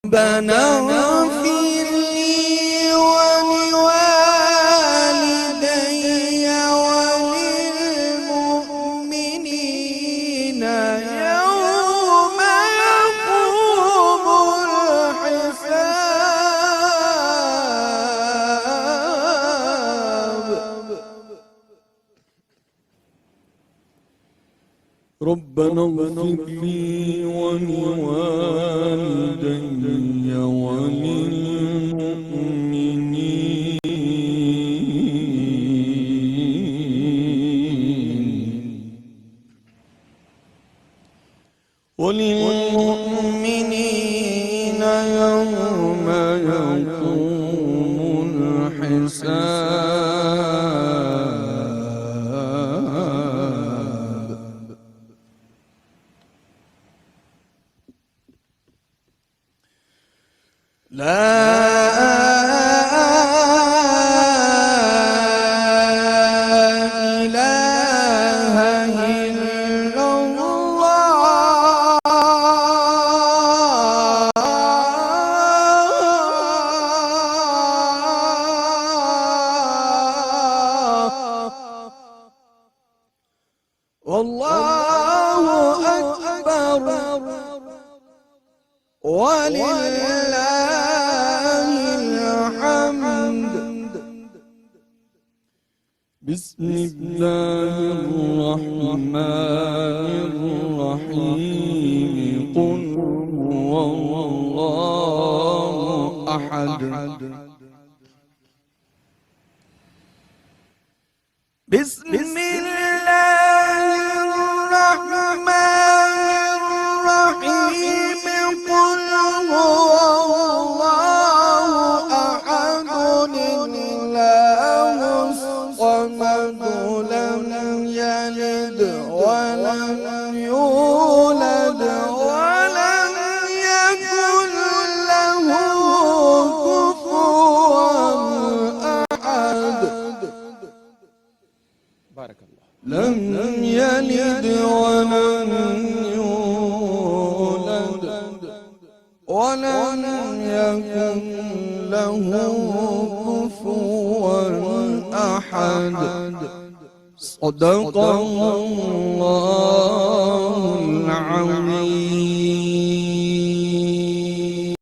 ربنا اغفر لي ولوالدي وللمؤمنين يوم يقوم الحساب. ربنا اغفر لي ولوالدي وللمؤمنين يوم يقوم الحساب. لا إله إلا الله والله أكبر ولله الحمد. بسم الله الرحمن الرحيم. قل هو الله أحد. بسم الله الرحمن الرحيم. قل هو الله أحد الله الصمد لم يلد ولم يولد ولم يكن له كفوا أحد. بارك الله. لم يلد ولم يولد ولم يكن له كفوا أحد. صدق الله العظيم.